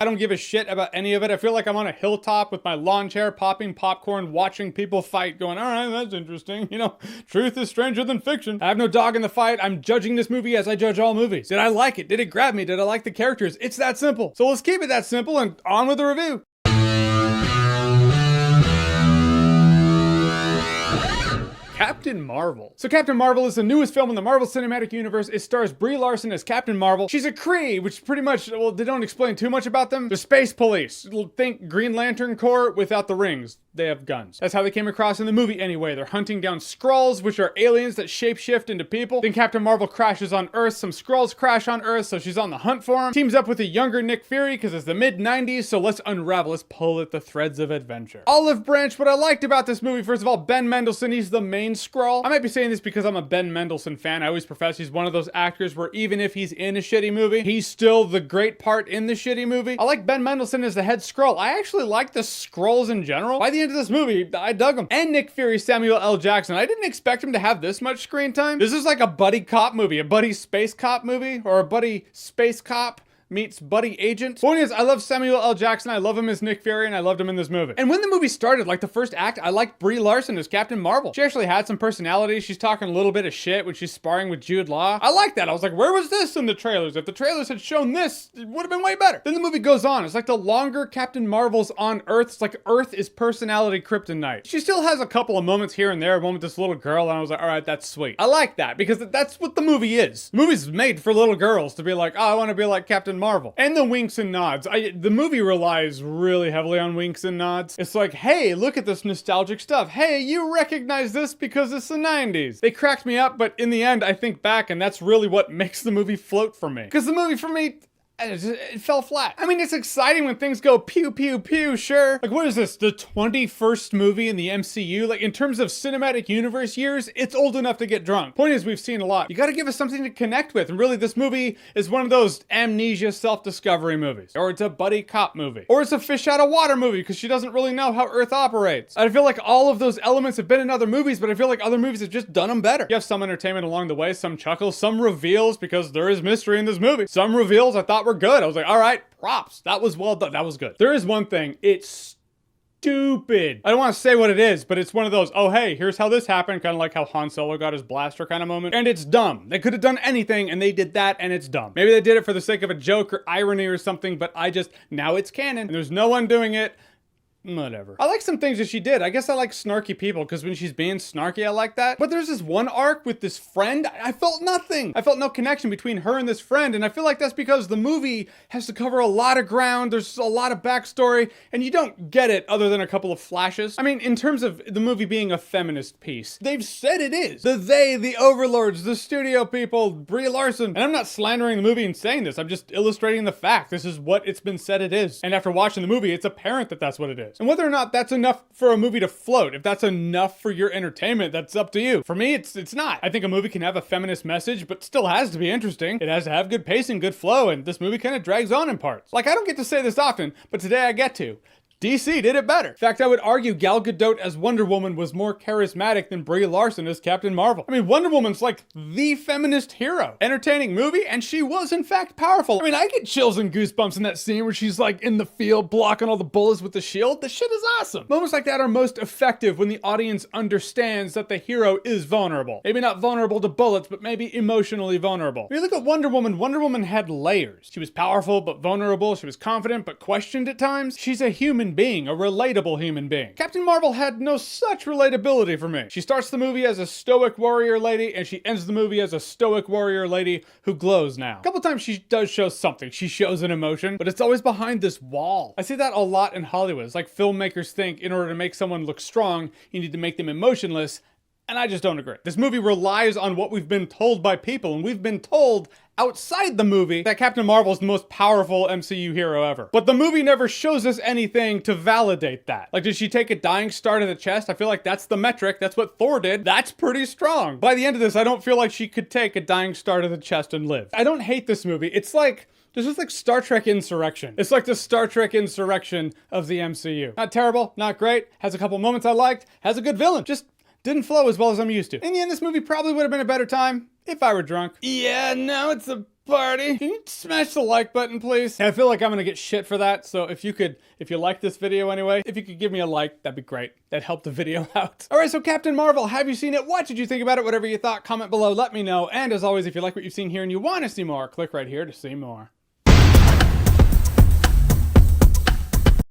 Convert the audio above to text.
I don't give a shit about any of it. I feel like I'm on a hilltop with my lawn chair, popping popcorn, watching people fight, going, all right, that's interesting. You know, truth is stranger than fiction. I have no dog in the fight. I'm judging this movie as I judge all movies. Did I like it? Did it grab me? Did I like the characters? It's that simple. So let's keep it that simple and on with the review. Captain Marvel. So Captain Marvel is the newest film in the Marvel Cinematic Universe. It stars Brie Larson as Captain Marvel. She's a Kree, which pretty much, well, they don't explain too much about them. The Space Police. Think Green Lantern Corps without the rings. They have guns. That's how they came across in the movie anyway. They're hunting down Skrulls, which are aliens that shapeshift into people. Then Captain Marvel crashes on Earth. Some Skrulls crash on Earth, so she's on the hunt for them. Teams up with a younger Nick Fury, because it's the mid-90s, so let's unravel, let's pull at the threads of adventure. Olive Branch, what I liked about this movie, first of all, Ben Mendelsohn, he's the main Skrull. I might be saying this because I'm a Ben Mendelsohn fan. I always profess he's one of those actors where even if he's in a shitty movie, he's still the great part in the shitty movie. I like Ben Mendelsohn as the head Skrull. I actually like the Skrulls in general. By the end of this movie, I dug him. And Nick Fury, Samuel L. Jackson. I didn't expect him to have this much screen time. This is like a buddy cop movie, a buddy space cop movie, or a buddy space cop meets buddy agent. Point is, I love Samuel L. Jackson. I love him as Nick Fury, and I loved him in this movie. And when the movie started, like the first act, I liked Brie Larson as Captain Marvel. She actually had some personality. She's talking a little bit of shit when she's sparring with Jude Law. I like that. I was like, where was this in the trailers? If the trailers had shown this, it would have been way better. Then the movie goes on. It's like the longer Captain Marvel's on Earth. It's like Earth is personality kryptonite. She still has a couple of moments here and there. One with this little girl, and I was like, all right, that's sweet. I like that because that's what the movie is. The movie's made for little girls to be like, oh, I want to be like Captain Marvel. And the winks and nods. The movie relies really heavily on winks and nods. It's like, hey, look at this nostalgic stuff. Hey, you recognize this because it's the 90s. They cracked me up, but in the end, I think back, and that's really what makes the movie float for me. Because the movie, for me, it fell flat. I mean, it's exciting when things go pew, pew, pew, sure. Like, what is this, the 21st movie in the MCU? Like, in terms of cinematic universe years, it's old enough to get drunk. Point is, we've seen a lot. You gotta give us something to connect with. And really, this movie is one of those amnesia self-discovery movies. Or it's a buddy cop movie. Or it's a fish out of water movie, because she doesn't really know how Earth operates. I feel like all of those elements have been in other movies, but I feel like other movies have just done them better. You have some entertainment along the way, some chuckles, some reveals, because there is mystery in this movie. Some reveals I thought were good. I was like, all right, props. That was well done. That was good. There is one thing. It's stupid. I don't want to say what it is, but it's one of those, oh, hey, here's how this happened. Kind of like how Han Solo got his blaster kind of moment. And it's dumb. They could have done anything, and they did that, and it's dumb. Maybe they did it for the sake of a joke or irony or something, but now it's canon, and there's no one doing it. Whatever. I like some things that she did. I guess I like snarky people because when she's being snarky, I like that. But there's this one arc with this friend. I felt nothing. I felt no connection between her and this friend. And I feel like that's because the movie has to cover a lot of ground. There's a lot of backstory and you don't get it other than a couple of flashes. I mean, in terms of the movie being a feminist piece, they've said it is. The overlords, the studio people, Brie Larson. And I'm not slandering the movie and saying this. I'm just illustrating the fact. This is what it's been said it is. And after watching the movie, it's apparent that that's what it is. And whether or not that's enough for a movie to float, if that's enough for your entertainment, that's up to you. For me, it's not. I think a movie can have a feminist message, but still has to be interesting. It has to have good pacing, good flow, and this movie kind of drags on in parts. Like, I don't get to say this often, but today I get to. DC did it better. In fact, I would argue Gal Gadot as Wonder Woman was more charismatic than Brie Larson as Captain Marvel. I mean, Wonder Woman's like the feminist hero. Entertaining movie, and she was in fact powerful. I mean, I get chills and goosebumps in that scene where she's like in the field blocking all the bullets with the shield. The shit is awesome. Moments like that are most effective when the audience understands that the hero is vulnerable. Maybe not vulnerable to bullets, but maybe emotionally vulnerable. When you look at Wonder Woman had layers. She was powerful but vulnerable. She was confident but questioned at times. She's a human being, a relatable human being. Captain Marvel had no such relatability for me. She starts the movie as a stoic warrior lady, and she ends the movie as a stoic warrior lady who glows now. A couple times she does show something. She shows an emotion, but it's always behind this wall. I see that a lot in Hollywood. It's like filmmakers think in order to make someone look strong, you need to make them emotionless, and I just don't agree. This movie relies on what we've been told by people, and we've been told outside the movie that Captain Marvel is the most powerful MCU hero ever. But the movie never shows us anything to validate that. Like, did she take a dying star to the chest? I feel like that's the metric. That's what Thor did. That's pretty strong. By the end of this, I don't feel like she could take a dying star to the chest and live. I don't hate this movie. It's like, this is like Star Trek Insurrection. It's like the Star Trek Insurrection of the MCU. Not terrible, not great, has a couple moments I liked, has a good villain. Just Didn't flow as well as I'm used to. In the end, this movie probably would have been a better time if I were drunk. Yeah, now it's a party. Can you smash the like button, please? I feel like I'm gonna get shit for that, so if you like this video anyway, if you could give me a like, that'd be great. That'd help the video out. All right, so Captain Marvel, have you seen it? What did you think about it? Whatever you thought, comment below, let me know. And as always, if you like what you've seen here and you want to see more, click right here to see more.